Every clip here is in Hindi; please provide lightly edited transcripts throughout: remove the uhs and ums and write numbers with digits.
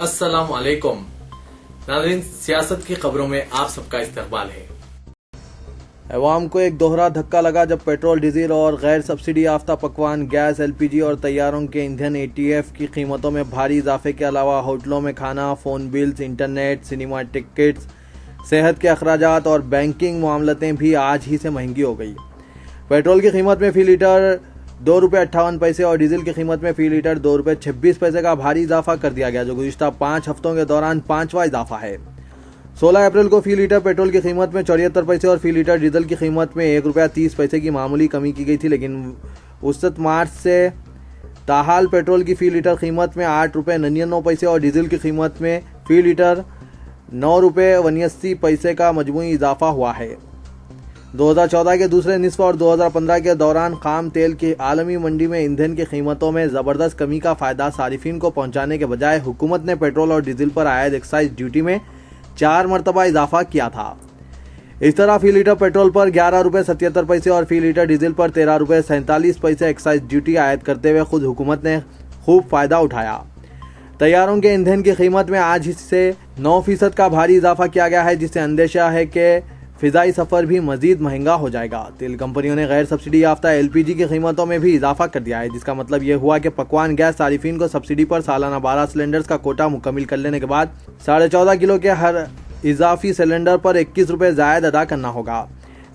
अस्सलाम वालेकुम नाज़रीन, सियासत की खबरों में आप सबका इस्तकबाल है। अवाम को एक दोहरा धक्का लगा जब पेट्रोल, डीजल और गैर सब्सिडी याफ्ता पकवान, गैस, एलपीजी और तैयारों के ईंधन एटीएफ की कीमतों में भारी इजाफे के अलावा होटलों में खाना, phone bills, internet, cinema tickets, सेहत के अखराजात और बैंकिंग मामलतें भी आज ही से महंगी हो गई। पेट्रोल की कीमत में फी लीटर ₹2.58 और डीजल की कीमत में फी लीटर ₹2.26 का भारी इजाफा कर दिया गया, जो गुज़िश्ता 5 हफ्तों के दौरान 5वां इजाफा है। 16 अप्रैल को फी लीटर पेट्रोल की कीमत में 74 पैसे और फी लीटर डीजल की कीमत में ₹1.30 की मामूली कमी की गई थी, लेकिन 29 मार्च से ताहाल पेट्रोल की फी लीटर कीमत में ₹8.99 और डीजल की कीमत में फी लीटर ₹9.89 का मजमूई इजाफा हुआ है। 2014 के दूसरे निस्फ और 2015 के दौरान खाम तेल की आलमी मंडी में ईंधन की कीमतों में ज़बरदस्त कमी का फ़ायदा सारिफिन को पहुंचाने के बजाय हुकूमत ने पेट्रोल और डीजल पर आयद एक्साइज ड्यूटी में 4 मरतबा इजाफा किया था। इस तरह फी लीटर पेट्रोल पर ₹11.77 और फी लीटर डीजल पर ₹13.47 एक्साइज ड्यूटी आयद करते हुए खुद हुकूमत ने खूब फ़ायदा उठाया। तैयारों के ईंधन की कीमत में आज से 9% का भारी इजाफा किया गया है, जिससे अंदेशा है कि फ़िज़ाई सफ़र भी मज़ीद महंगा हो जाएगा। तेल कंपनियों ने गैर सब्सिडी याफ्ता एलपीजी की कीमतों में भी इजाफा कर दिया है, जिसका मतलब ये हुआ कि पकवान गैस सारिफिन को सब्सिडी पर सालाना 12 सिलेंडर्स का कोटा मुकम्मिल कर लेने के बाद 14.5 किलो के हर इजाफी सिलेंडर पर ₹21 ज़ायद अदा करना होगा।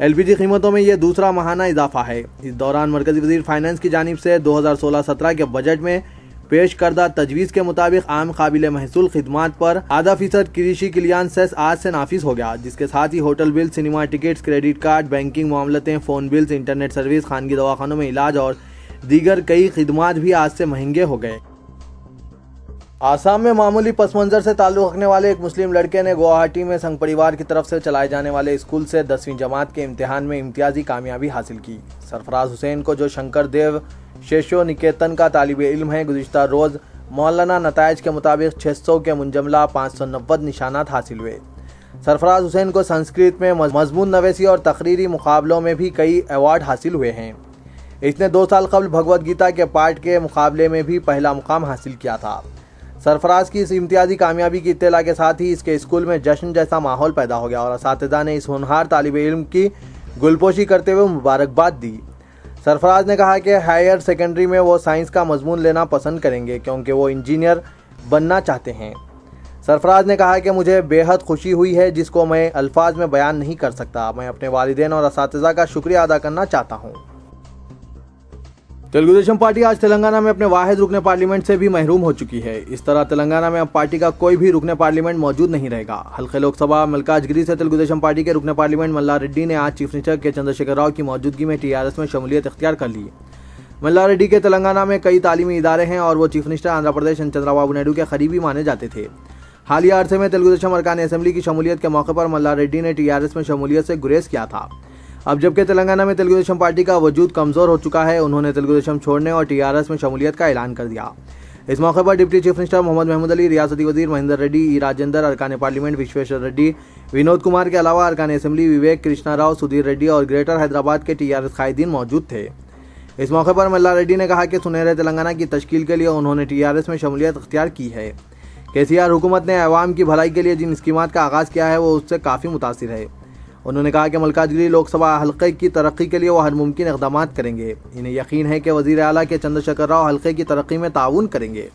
एलपीजी कीमतों में यह दूसरा माहाना इजाफा है। इस दौरान मरकज़ी वज़ीर फाइनेंस की जानिब से 2016-17 के बजट में पेश करदा तजवीज़ के मुताबिक आम काबिल महसूल खिदमात पर ½ कृषि क्लियान सेस आज से नाफिज हो गया, जिसके साथ ही hotel bill, cinema tickets, credit card, banking मामलतें, फ़ोन बिल्स, इंटरनेट सर्विस, खानगी दवाखानों में इलाज और दीगर कई खिदमात भी आज से महंगे हो गए। आसाम में मामूली पस मंज़र से ताल्लुक़ रखने वाले एक मुस्लिम लड़के ने गुवाहाटी में संघ परिवार की तरफ से चलाए जाने वाले स्कूल से 10वीं जमात के इम्तिहान में इम्तियाजी कामयाबी हासिल की। सरफराज हुसैन को, जो शंकर देव शेषो निकेतन का तालिब इल्म है, गुज़िश्ता रोज़ मौलाना नताइज के मुताबिक 600 के मुंजमला 590 निशानात हासिल हुए। सरफराज हुसैन को संस्कृत में मजमून नवेसी और तकरीरी मुकाबलों में भी कई अवार्ड हासिल हुए हैं। इसने 2 साल कबल भगवद गीता के पाठ के मुकाबले में भी पहला मुकाम हासिल किया था। सरफराज की इस इम्तियाजी कामयाबी की इत्तला के साथ ही इसके स्कूल में जश्न जैसा माहौल पैदा हो गया और असातिज़ा ने इस होनहार तालिब इल्म की गुलपोशी करते हुए मुबारकबाद दी। सरफराज ने कहा कि हायर सेकेंडरी में वो साइंस का मजमून लेना पसंद करेंगे क्योंकि वो इंजीनियर बनना चाहते हैं। सरफराज ने कहा कि मुझे बेहद खुशी हुई है, जिसको मैं अल्फाज में बयान नहीं कर सकता। मैं अपने वालिदैन और असातिज़ा का शुक्रिया अदा करना चाहता हूँ। तेलुगु देशम पार्टी आज तेलंगाना में अपने वाहिद रुकने पार्लियामेंट से भी महरूम हो चुकी है। इस तरह तेलंगाना में अब पार्टी का कोई भी रुकने पार्लियामेंट मौजूद नहीं रहेगा। हल्के लोकसभा मलकाजगिरी से तेलुगु देशम पार्टी के रुकने पार्लियामेंट मल्लारेड्डी ने आज चीफ मिनिस्टर के चंद्रशेखर राव की मौजूदगी में टीआरएस में शमूलियत इख्तियार कर ली। मल्लारेड्डी के तेलंगाना में कई तालीमी इदारे हैं और वो चीफ मिनिस्टर आंध्र प्रदेश चंद्रबाबू नायडू के करीबी माने जाते थे। हालिया अरसे में तेलुगु देशम अरकान असेंबली की शमूलियत के मौके पर मल्लारेड्डी ने टीआरएस में शमूलियत से गुरेज किया था। अब जबकि तेलंगाना में तेलुगु देशम पार्टी का वजूद कमज़ोर हो चुका है, उन्होंने तेलुगु देशम छोड़ने और टीआरएस में शमूलियत का ऐलान कर दिया। इस मौके पर deputy chief minister Mohammed Mahmood Ali, रियासती वजीर महेंद्र रेड्डी, ई राजेंद्र, अरकान पार्लियामेंट विश्वेश्वर रेड्डी, विनोद कुमार के अलावा अरकान असेंबली विवेक कृष्णा राव, सुधीर रेड्डी और ग्रेटर हैदराबाद के टीआरएस कायदीन मौजूद थे। इस मौके पर मल्लारेड्डी ने कहा कि सुनहरे तेलंगाना की तश्कील के लिए उन्होंने टीआरएस में शमूलियत इख्तियार की है। केसीआर हुकूमत ने अवाम की भलाई के लिए जिन स्कीमात का आगाज़ किया है वो उससे काफ़ी मुतासिर है। उन्होंने कहा कि मलकाजगिरी लोकसभा हल्के की तरक्की के लिए वो हर मुमकिन इक़दाम करेंगे। इन्हें यकीन है कि वज़ीर आला के चंद्रशेखर राव हल्के की तरक्की में ताउन करेंगे।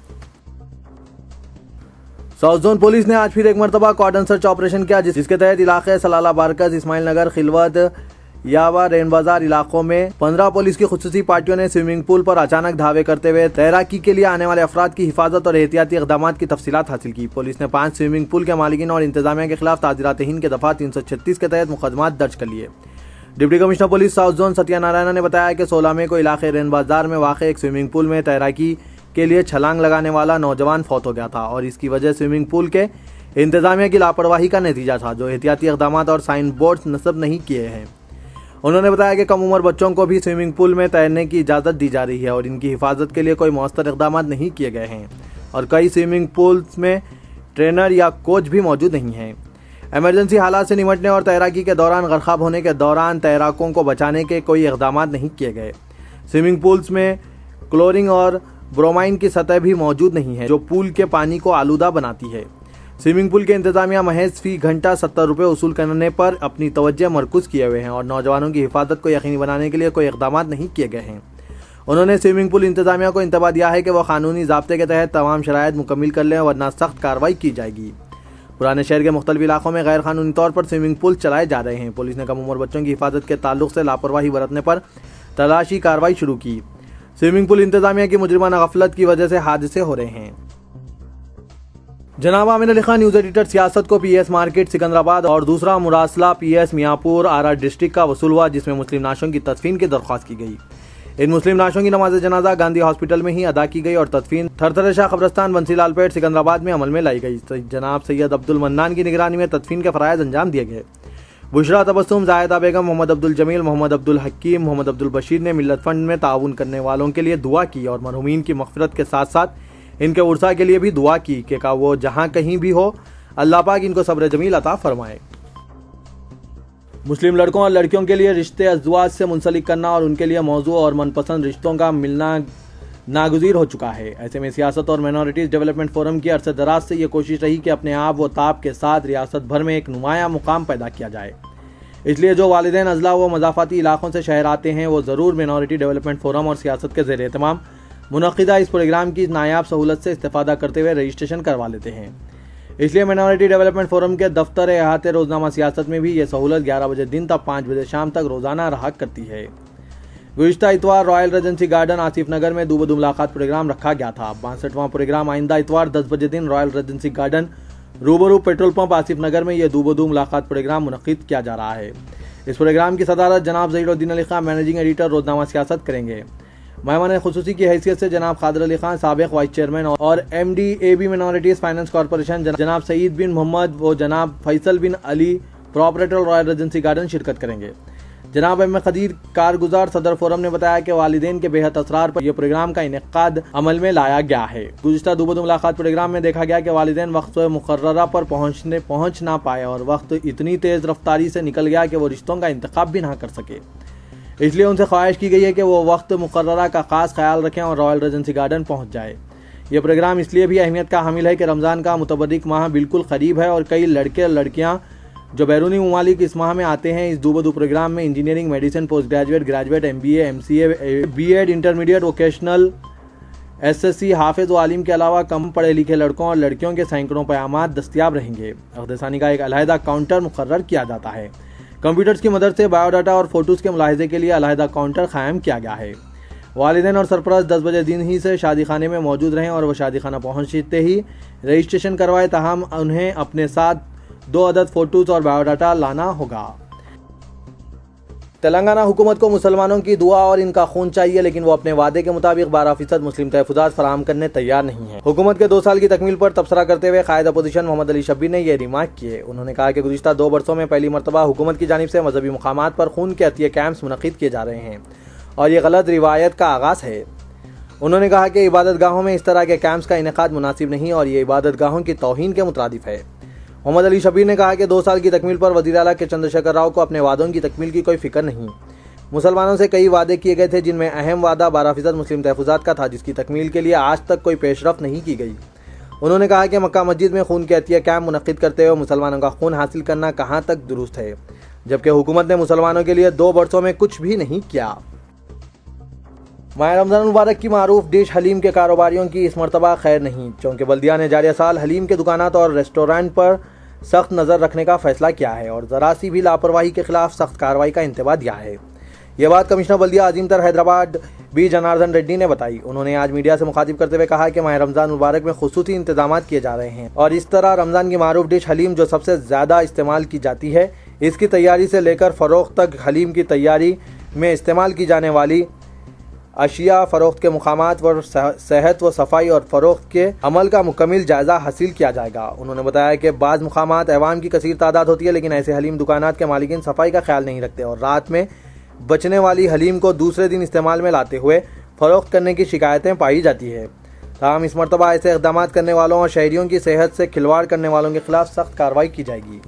साउथ जोन पुलिस ने आज फिर एक मरतबा कॉर्डन सर्च ऑपरेशन किया, जिसके तहत इलाके सलाला बारकस, इस्माइल नगर, खिलवत, यावा, रेन बाजार इलाकों में 15 पुलिस की खुसूसी पार्टियों ने स्विमिंग पूल पर अचानक धावे करते हुए तैराकी के लिए आने वाले अफराद की हिफाजत और एहतियाती इक़दाम की तफसीलात हासिल की। पुलिस ने 5 स्विमिंग पूल के मालिकीन और इंतजामिया के खिलाफ ताज़ीरात हिंद के दफ़ा 336 के तहत मुकदमात दर्ज कर लिए। Deputy commissioner police south zone Satyanarayan ने बताया कि 16 मई को इलाके रेन बाजार में वाक़ एक स्विमिंग पूल में तैराकी के लिए छलांग लगाने वाला नौजवान फौत हो गया था और इसकी वजह स्विमिंग पूल के इंतजामिया की लापरवाही का नतीजा था, जो एहतियाती इक़दाम और साइन बोर्ड नस्ब नहीं किए हैं। उन्होंने बताया कि कम उम्र बच्चों को भी स्विमिंग पूल में तैरने की इजाज़त दी जा रही है और इनकी हिफाजत के लिए कोई मौसर इक़दाम नहीं किए गए हैं और कई स्विमिंग पूल्स में ट्रेनर या कोच भी मौजूद नहीं हैं। इमरजेंसी हालात से निपटने और तैराकी के दौरान गर्काब होने के दौरान तैराकों को बचाने के कोई इक़दाम नहीं किए गए। स्विमिंग पूल्स में क्लोरिंग और ब्रोमाइन की सतह भी मौजूद नहीं है, जो पूल के पानी को आलूदा बनाती है। स्विमिंग पूल के इंतजामिया महज फी घंटा 70 रुपये वसूल करने पर अपनी तवज्जो मरकूज किए हुए हैं और नौजवानों की हिफाजत को यकीनी बनाने के लिए कोई इकदाम नहीं किए गए हैं। उन्होंने स्विमिंग पूल इंतजामिया को इंतबाह दिया है कि वह कानूनी ज़ाब्ते के तहत तमाम शराइत मुकम्मिल कर लें, वरना सख्त कार्रवाई की जाएगी। पुराने शहर के मुख्तलिफ इलाकों में गैर कानूनी तौर पर स्विमिंग पूल चलाए जा रहे हैं। पुलिस ने कम उम्र बच्चों की हिफाजत के ताल्लुक से लापरवाही बरतने पर तलाशी कार्रवाई शुरू की। स्विमिंग पूल इंतजामिया की मुजरिमाना गफलत की वजह से हादसे हो रहे हैं। जनाब आमिर अली खान न्यूज़ एडिटर सियासत को पीएस मार्केट सिकंदराबाद और दूसरा मुरासला पीएस मियाँपुर आरा डिस्ट्रिक्ट का वसूल हुआ, जिसमें मुस्लिम नाशों की तदफीन की दरख्वास्त की गई। इन मुस्लिम नाशों की नमाज जनाजा गांधी हॉस्पिटल में ही अदा की गई और तदफीन थरथरशा कब्रस्तान बंसीलालपेट सिकंदराबाद में अमल में लाई गई। जनाब सैयद अब्दुल मन्नान की निगरानी में तदफीन के फराइज अंजाम दिए गए। बुशरा तबस्सुम, जायदा बेगम, मोहम्मद अब्दुल जमील, मोहम्मद अब्दुल हकीम, मोहम्मद अब्दुल बशीर ने मिल्लत फंड में ताउन करने वालों के लिए दुआ की और मरहूमीन की मग़फ़िरत के साथ साथ इनके उर्सा के लिए भी दुआ की कि वो जहाँ कहीं भी हो अल्लाह पाक इनको सब्र जमील अता फरमाए। मुस्लिम लड़कों और लड़कियों के लिए रिश्ते अज़वाज से मुंसलिक करना और उनके लिए मौजू और मनपसंद रिश्तों का मिलना नागुज़ीर हो चुका है। ऐसे में सियासत और माइनॉरिटीज़ डेवलपमेंट फोरम की अरसे दराज से ये कोशिश रही कि अपने आप व ताब के साथ रियासत भर में एक नुमाया मुकाम पैदा किया जाए। इसलिए जो वालिदैन अजला व मज़ाफ़ाती इलाकों से शहर आते हैं वो ज़रूर माइनॉरिटी डेवलपमेंट फोरम और सियासत के ज़ेर एहतमाम मुनक़िदा इस प्रोग्राम की नायाब सहूलत से इस्तेफ़ादा करते हुए रजिस्ट्रेशन करवा लेते हैं। इसलिए माइनॉरिटी डेवलपमेंट फोरम के दफ्तर अहाते रोज़नामा सियासत में भी ये सहूलत 11 बजे दिन तक 5 बजे शाम तक रोज़ाना रहा करती है। गुज़िश्ता इतवार रॉयल रेजेंसी गार्डन आसिफ नगर में दो बदू मुलाकात प्रोग्राम रखा गया था। 62वां प्रोग्राम आइंदा इतवार 10 बजे दिन रॉयल रेजेंसी गार्डन रूबरू पेट्रोल पंप आसिफ नगर में यह दो बदू मुलाकात प्रोग्राम मुनक़िद किया जा रहा है। इस प्रोग्राम की सदारत जनाब ज़हीरुद्दीन अली खान मैनेजिंग एडिटर रोज़नामा सियासत करेंगे। मेहमान खुसूसी की हैसियत से जनाब कादर अली खान साबिक़ वाइस चेयरमैन और MD AB minorities finance corporation जनाब सईद बिन मोहम्मद व जनाब Faisal bin Ali proprietor Royal Regency Garden शिरकत करेंगे। जनाब M खदीर कारगुजार सदर फोरम ने बताया कि वालिदैन के बेहद असरार पर यह प्रोग्राम का इनेकाद अमल में लाया गया है। गुज़िश्ता दो बदू मुलाकात प्रोग्राम में देखा गया कि वालिदैन वक्त मुकर्ररा पर पहुँच ना पाए और वक्त इतनी तेज़ रफ्तारी से निकल गया कि वो रिश्तों का इंतखाब भी ना कर सके। इसलिए उनसे ख्वाहिश की गई है कि वो वक्त मुकर्ररा का ख़ास ख्याल रखें और रॉयल रेजेंसी गार्डन पहुंच जाए। यह प्रोग्राम इसलिए भी अहमियत का हामिल है कि रमज़ान का मुतबर्रिक माह बिल्कुल करीब है और कई लड़के और लड़कियां जो बैरूनी ममालिक इस माह में आते हैं। इस दो बदू प्रोग्राम में engineering, medicine, post graduate, graduate, MBA, MCA, B.Ed, intermediate, vocational, SSC, हाफिज़ व आलिम के अलावा कम पढ़े लिखे लड़कों और लड़कियों के सैकड़ों पैगामात दस्तियाब रहेंगे। अक़दसानी का एक अलहदा काउंटर मुकर्रर किया जाता है। कंप्यूटर्स की मदद से बायोडाटा और फोटोज़ के मुलाहिज़े के लिए अलहदा काउंटर कायम किया गया है। वालिदैन और सरपरस्त 10 बजे दिन ही से शादी खाने में मौजूद रहें और वह शादी खाना पहुँचते ही रजिस्ट्रेशन करवाए, ताहम उन्हें अपने साथ 2 अदद फोटोज़ और बायोडाटा लाना होगा। तेलंगाना हुकूमत को मुसलमानों की दुआ और इनका खून चाहिए, लेकिन वो अपने वादे के मुताबिक 12% मुस्लिम तहफ़्फ़ुज़ात फराहम करने तैयार नहीं है। हुकूमत के 2 साल की तकमील पर तबसरा करते हुए कायद अपोजिशन मोहम्मद अली शब्बीर ने यह रिमार्क किए। उन्होंने कहा कि गुज़िश्ता 2 बरसों में पहली मरतबा हुकूमत की जानिब से मजहबी मुकामात पर खून के अतिये कैंप्स मुनक़िद किए जा रहे हैं और ये गलत रिवायत का आगाज़ है। उन्होंने कहा कि इबादत गाहों में इस तरह के कैंप्स का इनेकाद मुनासिब नहीं और ये इबादत गाहों की तौहीन के मुतरादिफ है। मोहम्मद अली शब्बीर ने कहा कि 2 साल की तकमील पर वज़ीर आला के चंद्रशेखर राव को अपने वादों की तकमील की कोई फिक्र नहीं। मुसलमानों से कई वादे किए गए थे, जिनमें अहम वादा 12% मुस्लिम तहफ़्फ़ुज़ात का था, जिसकी तकमील के लिए आज तक कोई पेशरफ नहीं की गई। उन्होंने कहा कि मक्का मस्जिद में खून के अतिये कैंप मुनक़िद करते हुए मुसलमानों का खून हासिल करना कहाँ तक दुरुस्त है, जबकि हुकूमत ने मुसलमानों के लिए 2 बरसों में कुछ भी नहीं किया। माह रमज़ान मुबारक की मारूफ डिश हलीम के कारोबारियों की इस मरतबा खैर नहीं, क्योंकि बल्दिया ने जारिया साल हलीम के दुकानात और रेस्टोरेंट पर सख्त नज़र रखने का फैसला किया है और ज़रा सी भी लापरवाही के खिलाफ सख्त कार्रवाई का इंतबाह दिया है। यह बात कमिश्नर बल्दिया अजीमतर हैदराबाद B जनार्दन रेड्डी ने बताई। उन्होंने आज मीडिया से मुखातिब करते हुए कहा कि माह रमज़ान मुबारक में खुसूसी इंतजाम किए जा रहे हैं और इस तरह रमज़ान की मारूफ डिश हलीम जो सबसे ज़्यादा इस्तेमाल की जाती है, इसकी तैयारी से लेकर फ़रोख्त तक हलीम की तैयारी में इस्तेमाल की जाने वाली अशिया, फ़रोख्त के मुकामात व सेहत व सफाई और फ़रोख्त के अमल का मुकम्मल जायज़ा हासिल किया जाएगा। उन्होंने बताया कि बाज़ मुकामात अवाम की कसीर तादाद होती है, लेकिन ऐसे हलीम दुकानात के मालिकीन सफाई का ख्याल नहीं रखते और रात में बचने वाली हलीम को दूसरे दिन इस्तेमाल में लाते हुए फ़रोख्त करने की शिकायतें पाई जाती है। ताहम इस मरतबा ऐसे इक़दाम करने वालों और शहरियों की सेहत से खिलवाड़ करने वालों के खिलाफ सख्त कार्रवाई की जाएगी।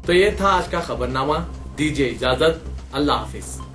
तो ये था आज का खबरनामा। दीजिए इजाजत, अल्लाह हाफिज।